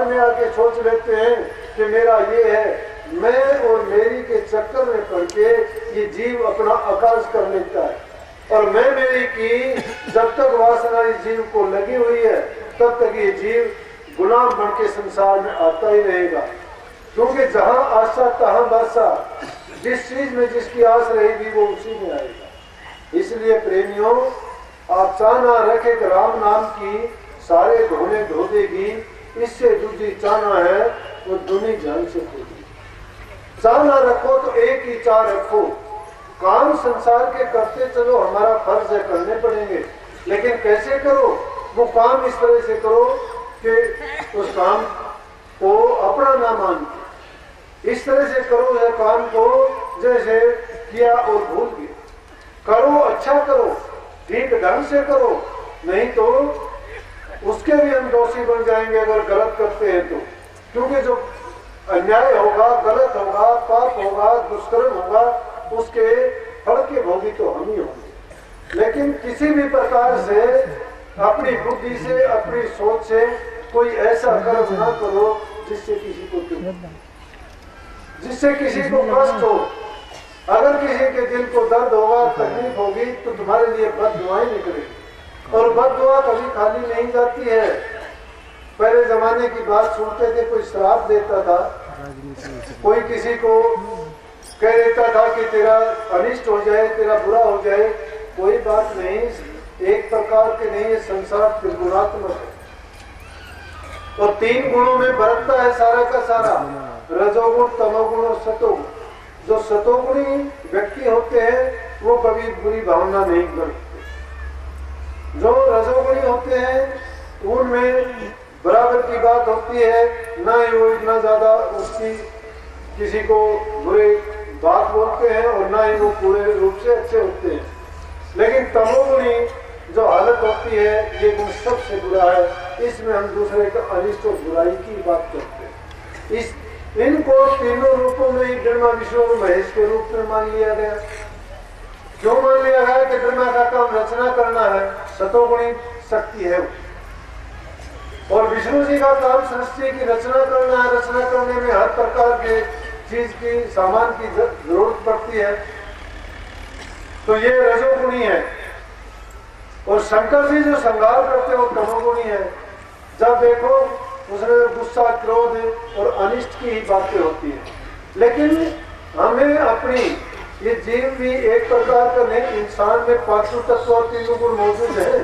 संसार में आके सोच लेते हैं कि मेरा ये है, मैं और मेरी के चक्कर में पड़ के ये जीव अपना आकाश कर लेता है। और मैं मेरी की जब तक वासना इस जीव को लगी हुई है तब तक ये जीव गुलाम बन के संसार में आता ही रहेगा। क्योंकि जहां आशा तहां बासा, जिस चीज में जिसकी आस रहेगी वो उसी में आएगा। इसलिए प्रेमियों, आप चाहना रखे कि राम नाम की सारे धोने धो देगी, इससे दूसरी चाहना है वो दुनी जल से होगी। चाहना रखो तो एक ही चाह रखो, काम संसार के करते चलो, हमारा फर्ज है करने पड़ेंगे, लेकिन कैसे करो? वो काम इस तरह से करो कि उस काम को अपना ना मान, इस तरह से करो यह काम को जैसे किया और भूल गए। करो, अच्छा करो, ठीक ढंग से करो, नहीं तो उसके भी हम दोषी बन जाएंगे अगर गलत करते हैं तो। क्योंकि जो अन्याय होगा, गलत होगा, पाप होगा, दुष्कर्म होगा, उसके फल के भोगी तो हम ही होंगे। लेकिन किसी भी प्रकार से अपनी बुद्धि से, अपनी सोच से कोई ऐसा कर्म ना करो जिससे किसी को जिससे किसी को कष्ट हो। अगर किसी के दिल को दर्द होगा, तकलीफ होगी, तो तुम्हारे लिए बद्दुआएं निकलेगी। और बद्दुआ कभी खाली नहीं जाती है। पहले जमाने की बात सुनते थे, कोई श्राप देता था, कोई किसी को कह देता था कि तेरा अनिष्ट हो जाए, तेरा बुरा हो जाए। कोई बात नहीं, एक प्रकार के नहीं, ये संसार त्रिगुणात्मक है और 3 गुणों में बरतता है सारा का सारा, रजोगुण, तमोगुण और सतोगुण। जो सतोगुणी व्यक्ति होते हैं वो कभी बुरी भावना नहीं करते। जो रजोगुणी होते हैं उनमें बराबर की बात होती है, ना ही वो इतना ज्यादा उसकी किसी को बुरे बात बोलते हैं और ना ही वो पूरे रूप से अच्छे होते हैं। लेकिन तमोगुणी जो हालत होती है, ये गुण सबसे बुरा है। इसमें हम दूसरे का अनिष्ट और बुराई की बात करते हैं। इनको तीनों रूपों में ही ब्रह्मा, विष्णु और महेश के रूप में मान लिया गया। क्यों मान लिया गया कि ब्रह्मा का काम रचना करना है, सतोगुणी शक्ति है, और विष्णु जी का काम सृष्टि की रचना करना है। रचना करने में हर प्रकार के चीज की, सामान की जरूरत पड़ती है, तो ये रजोगुणी है। और शंकर जी जो श्रृंगार करते हैं वो तमोगुणी है। जब देखो उसमें गुस्सा, क्रोध और अनिष्ट की ही बातें होती है। लेकिन हमें अपनी ये जीव भी एक प्रकार का नहीं, इंसान में 5 तत्व और 3 गुण मौजूद है।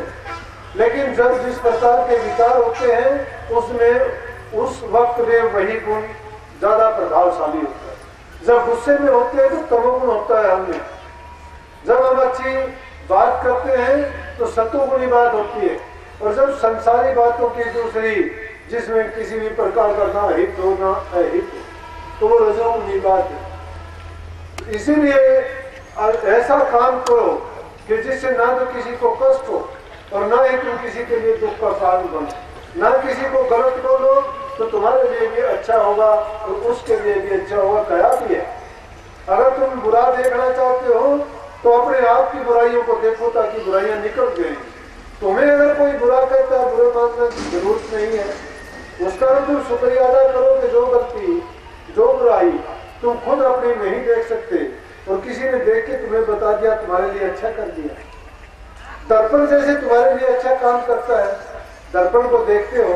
लेकिन जब जिस प्रकार के विचार होते हैं उसमें उस वक्त में वही गुण ज्यादा प्रभावशाली होता है। जब गुस्से में होते हैं तो तमोगुण होता है हमें। जब हम अच्छी बात करते हैं तो सतोगुणी बात होती है। और जब संसारी बातों की दूसरी, जिसमें किसी भी प्रकार का ना हित हो ना अहित हो, तो वो रजोगुणी बात है। इसीलिए ऐसा काम करो कि जिससे ना तो किसी को कष्ट हो और ना ही तुम किसी के लिए दुख का कारण बनो। ना किसी को गलत बोलो तो तुम्हारे लिए भी अच्छा होगा और उसके लिए भी अच्छा होगा। कहा भी है, अगर तुम बुरा देखना चाहते हो तो अपने आप की बुराइयों को देखो ताकि बुराइयां निकल जाएंगी। तुम्हें अगर कोई बुरा कहता है, बुरे मानने की जरूरत नहीं है। उसका भी तुम शुक्रिया अदा करो कि जो गलती, जो बुराई तुम खुद अपनी नहीं देख सकते और किसी ने देख के तुम्हें बता दिया, तुम्हारे लिए अच्छा कर दिया। दर्पण जैसे तुम्हारे लिए अच्छा काम करता है। दर्पण को देखते हो,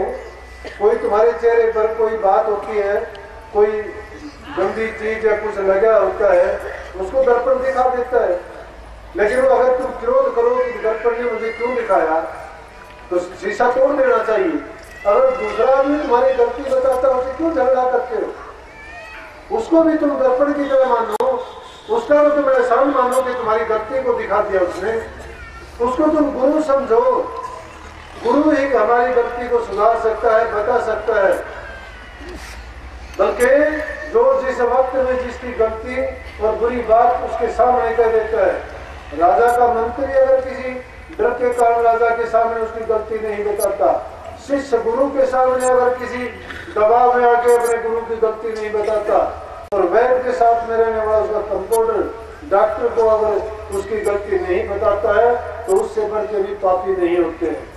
कोई तुम्हारे चेहरे पर कोई बात होती है, कोई गंदी चीज या कुछ लगा होता है, उसको दर्पण दिखा देता है। लेकिन वो अगर तुम क्रोध करो कि दर्पण ने मुझे क्यों दिखाया, तो शीशा तोड़ देना चाहिए। अगर दूसरा आदमी तुम्हारी गलती बताता हो तो क्यों झगड़ा करते हो? उसको भी तुम दर्पण की तरह मानो, उसका भी तुम एहसान मानो कि तुम्हारी गलती को दिखा दिया उसने। उसको तुम गुरु समझो। गुरु ही हमारी गलती को सुधार सकता है, बता सकता है। बल्कि जो जिस वक्त में जिसकी गलती और बुरी बात उसके सामने कह देता है। राजा का मंत्री अगर किसी डर के कारण राजा के सामने उसकी गलती नहीं बताता, शिष्य गुरु के सामने अगर किसी दबाव में आके अपने गुरु की गलती नहीं बताता, और वैद्य के साथ में रहने वाला उसका कंपाउंडर डॉक्टर को अगर उसकी गलती नहीं बताता है, तो उससे बढ़ के भी पापी नहीं होते हैं।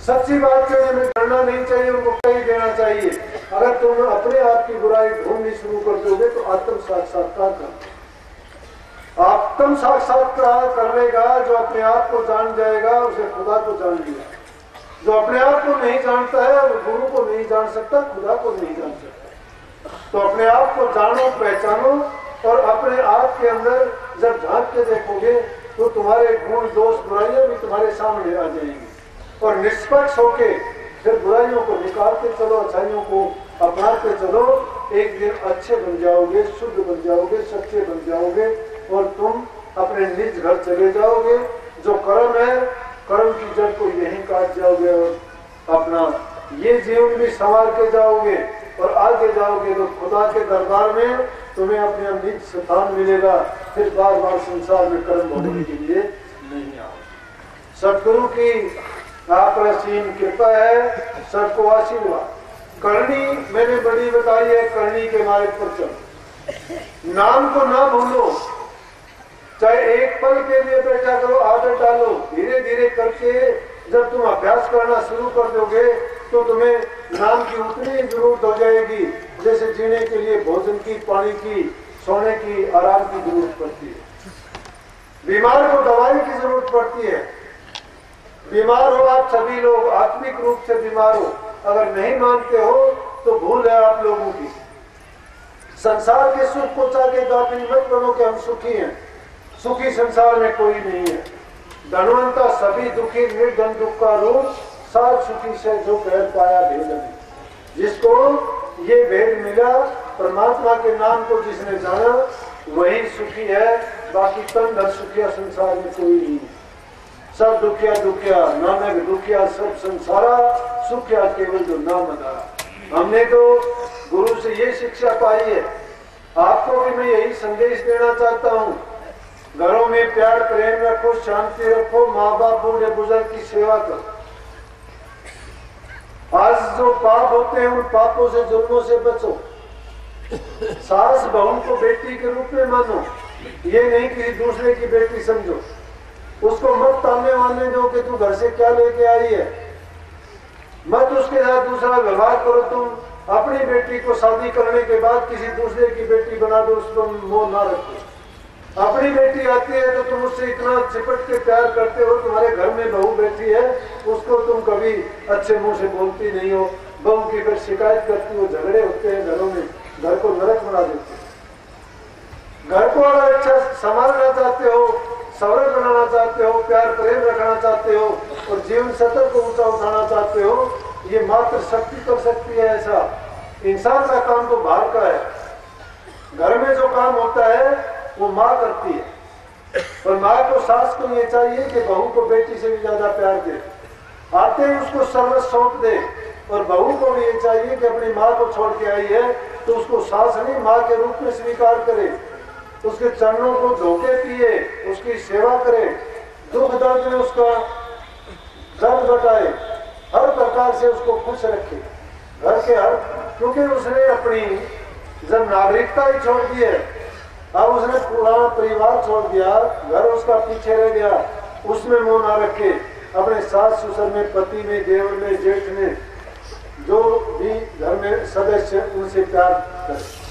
सच्ची बात के लिए करना नहीं चाहिए, उनको कही देना चाहिए। अगर तुम अपने आप की बुराई ढूंढनी शुरू कर दोगे तो आत्म साक्षात्कार कर, आत्म साक्षात्कार कर लेगा। जो अपने आप को जान जाएगा उसे खुदा को जान लिया। जो अपने आप को नहीं जानता है वो गुरु को नहीं जान सकता, खुदा को नहीं जान सकता। तो अपने आप को जानो, पहचानो, और अपने आप के अंदर जब झांक के देखोगे तो तुम्हारे गुण दोष बुराइयां भी तुम्हारे सामने आ जाएंगी, और निष्पक्ष होके फिर बुराइयों को निकालते चलो, अच्छाइयों को अपनाते चलो। एक दिन अच्छे बन जाओगे, शुद्ध बन जाओगे, सच्चे बन जाओगे, और तुम अपने निज घर चले जाओगे। जो कर्म है, कर्म की जड़ को यहीं काट जाओगे, और अपना ये जीवन भी संवार के जाओगे, और आगे जाओगे तो खुदा के दरबार में तुम्हें अपने निज स्थान मिलेगा। फिर बार बार संसार में कर्म होने के लिए नहीं आओ। सतगुरु की आप पर असीम कृपा है, सबको आशीर्वाद। करनी मैंने बड़ी बताई है, करनी के मार्ग पर चलो, नाम को ना भूलो। चाहे एक पल के लिए बैठा करो, आदत डालो, धीरे धीरे करके जब तुम अभ्यास करना शुरू कर दोगे तो तुम्हें नाम की उतनी जरूरत हो जाएगी जैसे जीने के लिए भोजन की, पानी की, सोने की, आराम की जरूरत पड़ती है। बीमार को दवाई की जरूरत पड़ती है। बीमार हो आप सभी लोग, आत्मिक रूप से बीमार हो, अगर नहीं मानते हो तो भूल है आप लोगों की। संसार के सुख को चाह के दापिन मत बनो कि हम सुखी हैं। सुखी संसार में कोई नहीं है। धनवंता सभी दुखी, निर्धन दुख का रूप, सात सुखी से जो भेद पाया भेद नहीं। जिसको ये भेद मिला, परमात्मा के नाम को जिसने जाना वही सुखी है। बाकी तन धन सुखिया संसार में कोई नहीं है। सब दुखिया दुखिया, नानक दुखिया सब संसारा, सुखिया केवल जो नाम अधारा। हमने तो गुरु से ये शिक्षा पाई है। आपको भी मैं यही संदेश देना चाहता हूँ। घरों में प्यार प्रेम रखो, शांति रखो, माँ बाप बूढ़े बुजुर्ग की सेवा करो। आज जो पाप होते हैं उन पापों से, जुल्मों से बचो। सास बहू को बेटी के रूप में मानो, ये नहीं कि दूसरे की बेटी समझो। उसको मत ताने वाने दो कि तू घर से क्या लेके आई है। मत उसके साथ दूसरा व्यवहार करो। तुम अपनी बेटी को शादी करने के बाद किसी दूसरे की बेटी बना दो, उसको मोह ना रखो। अपनी बेटी आती है तो तुम उससे इतना चिपट के प्यार करते हो। तुम्हारे घर में बहू बैठी है, उसको तुम कभी अच्छे मुंह से बोलती नहीं हो। बहू की फिर शिकायत करती हो, झगड़े होते हैं घरों में, घर को नरक बना देते हो। घर को अगर अच्छा संभालना चाहते हो, सवरत बनाना चाहते हो, प्यार प्रेम रखना चाहते हो, और जीवन सतत को ऊंचा उठाना चाहते हो, ये मात्र शक्ति कर सकती है। ऐसा इंसान का काम तो बाहर का है। घर में जो काम होता है वो माँ करती है। और माँ को सास को ये चाहिए कि बहू को बेटी से भी ज्यादा प्यार दे, आते ही उसको सर्वस्व सौंप दे। और बहू को भी ये चाहिए कि अपनी माँ को छोड़ के आई है तो उसको सास नहीं माँ के रूप में स्वीकार करे, उसके चरणों को धोके पिए, उसकी सेवा करे, दुख दर्द में उसका दर्द बटाए, हर प्रकार से उसको खुश रखे घर के हर। क्योंकि उसने अपनी जब नागरिकता ही छोड़ दी है, अब उसने पूरा परिवार छोड़ दिया, घर उसका पीछे रह गया, उसमें मोह ना रखे। अपने सास ससुर में, पति में, देवर में, जेठ में, जो भी घर में सदस्य उनसे प्यार करे।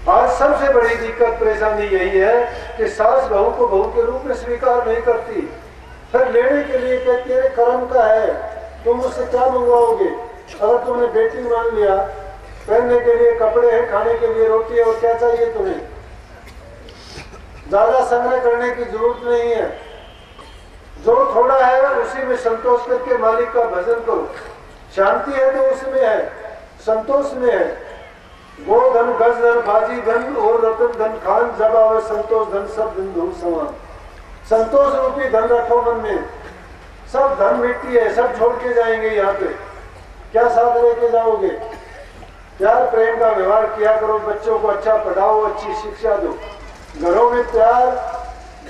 आज सबसे बड़ी दिक्कत परेशानी यही है कि सास बहू को बहू के रूप में स्वीकार नहीं करती। फिर लेने के लिए कहती है कर्म का है, तुम उससे क्या मंगवाओगे। अगर तुमने बेटी मान लिया, पहनने के लिए कपड़े हैं, खाने के लिए रोटी है, और क्या चाहिए तुम्हें। ज्यादा संग्रह करने की जरूरत नहीं है। जो थोड़ा है उसी में संतोष करके मालिक का भजन करो। शांति है तो उसमें है, संतोष में है। गोधन, गज धन, बाजी धन और रतन धन खान, जब आवे संतोष धन सब दिन धूम समान। संतोष रूपी धन रखो मन में। सब धन मिट्टी है, सब छोड़ के जाएंगे यहाँ पे। क्या साथ लेके जाओगे। प्यार प्रेम का व्यवहार किया करो, बच्चों को अच्छा पढ़ाओ, अच्छी शिक्षा दो। घरों में प्यार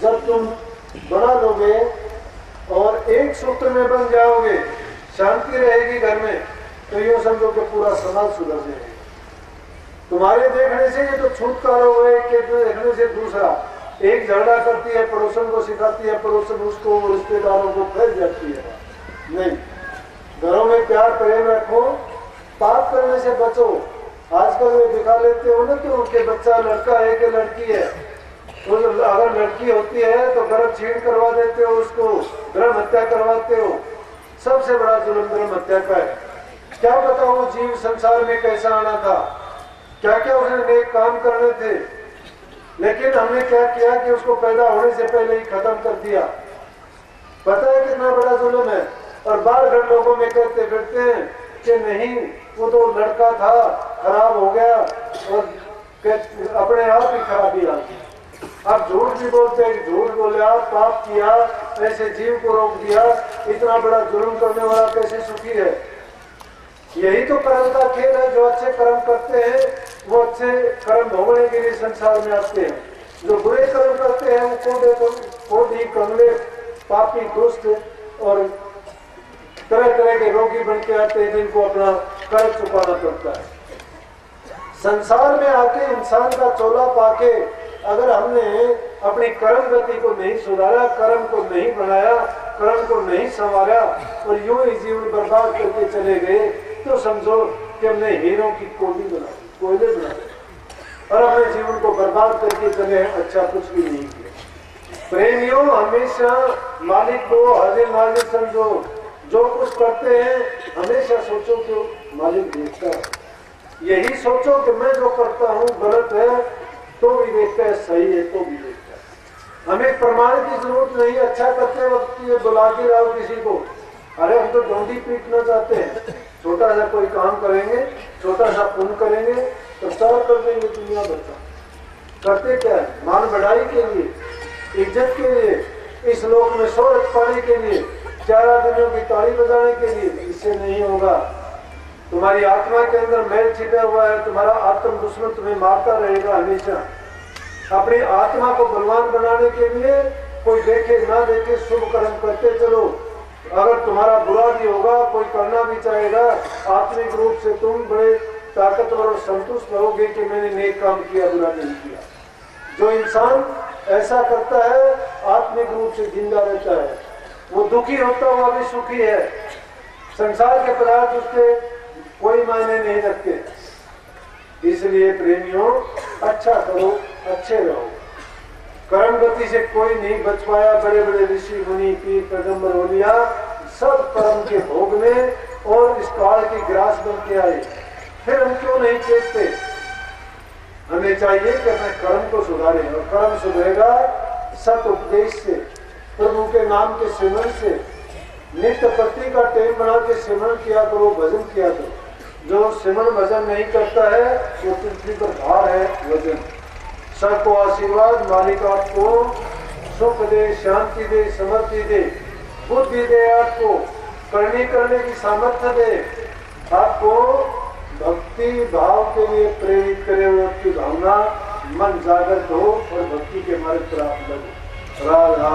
जब तुम बना लोगे और एक सूत्र में बन जाओगे, शांति रहेगी घर में, तो यूँ समझो कि पूरा समाज सुधर जाएगा। तुम्हारे देखने से ये तो छूटकारा हुए कि देखने से दूसरा एक झगड़ा करती है, पड़ोसन को सिखाती है, पड़ोसन उसको, रिश्तेदारों को फैल जाती है। नहीं, घरों में प्यार प्रेम रखो, पाप करने से बचो। आजकल वे दिखा लेते हो ना कि उनके बच्चा लड़का है कि लड़की है, तो अगर लड़की होती है तो गर्भ छीन करवा देते हो, उसको गर्भ हत्या करवाते हो। सबसे बड़ा जुल्म गर्भ हत्या का है। क्या पता वो जीव संसार में कैसा आना था, क्या क्या उसने नेक काम करने थे, लेकिन हमने क्या किया कि उसको पैदा होने से पहले ही खत्म कर दिया। पता है कितना बड़ा जुल्म है। और बार बार लोगों में कहते फिरते हैं कि नहीं वो तो लड़का था, खराब हो गया, और अपने आप ही खराबी आ गई। आप झूठ भी बोलते हैं, झूठ बोले, आप पाप किया, ऐसे जीव को रोक दिया, इतना बड़ा जुल्म करने वाला कैसे सुखी है। यही तो कर्म का खेल है। जो अच्छे कर्म करते हैं वो अच्छे कर्म भोगने के लिए संसार में आते हैं, जो बुरे कर्म करते हैं वो कोढ़ी कंगले पापी दुष्ट और तरह तरह के रोगी बन के आते हैं, जिनको अपना कर्ज चुकाना पड़ता है। संसार में आके इंसान का चोला पाके अगर हमने अपनी कर्म गति को नहीं सुधारा, कर्म को नहीं बनाया, कर्म को नहीं संवारा और यूं ही जीवन बर्बाद करके चले गए, तो समझो कि हमने हीरों की कोयले बना और अपने जीवन को बर्बाद करके चले हैं, अच्छा कुछ भी नहीं किया। प्रेमियों, हमेशा मालिक को हाजिर नाजिर समझो। जो कुछ करते हैं हमेशा सोचो कि मालिक देखता है। यही सोचो कि मैं जो करता हूँ गलत है तो भी देखता है, सही है तो भी देखता है। हमें प्रमाण की जरूरत नहीं। अच्छा करते वक्त ये बुला के लाओ किसी को, अरे हम तो डोंडी पीटना चाहते हैं। छोटा सा कोई काम करेंगे, छोटा सा पुण्य करेंगे, प्रचार कर देंगे दुनिया भर का। करते क्या है? मान बढ़ाई के लिए, इज्जत के लिए, इस लोक में शोहरत पाने के लिए, 4 आदमियों की ताली बजाने के लिए। इससे नहीं होगा। तुम्हारी आत्मा के अंदर मैल छिपा हुआ है, तुम्हारा आत्म दुश्मन तुम्हें मारता रहेगा हमेशा। अपनी आत्मा को बलवान बनाने के लिए कोई देखे ना देखे शुभ कर्म करते चलो। अगर तुम्हारा बुरा भी होगा, कोई करना भी चाहेगा, आत्मिक रूप से तुम बड़े ताकतवर और संतुष्ट रहोगे कि मैंने नेक काम किया, बुरा नहीं किया। जो इंसान ऐसा करता है आत्मिक रूप से जिंदा रहता है, वो दुखी होता हुआ भी सुखी है। संसार के पदार्थ उसके कोई मायने नहीं रखते। इसलिए प्रेमियों, अच्छा करो, अच्छे रहो। कर्म गति से कोई नहीं बच पाया। बड़े बड़े ऋषि मुनि पीर पैगंबर ओलिया सब कर्म के भोग में और इस काल की ग्रास बन के आए। फिर हम क्यों नहीं चेतते? हमें चाहिए कि अपने कर्म को सुधारें, और कर्म सुधरेगा सत उपदेश से, प्रभु के नाम के सिमरन से। नित्य प्रति का टेम बना के सिमरन किया करो, भजन किया करो। जो सिमरन भजन नहीं करता है वो पृथ्वी पर भार है वजन। सबको आशीर्वाद, मालिक आपको सुख दे, शांति दे, समृद्धि दे, बुद्धि दे, आपको करने की सामर्थ्य दे, आपको भक्ति भाव के लिए प्रेरित करे। आपकी भावना मन जागृत हो और भक्ति के मार्ग पर आप लगो। राधा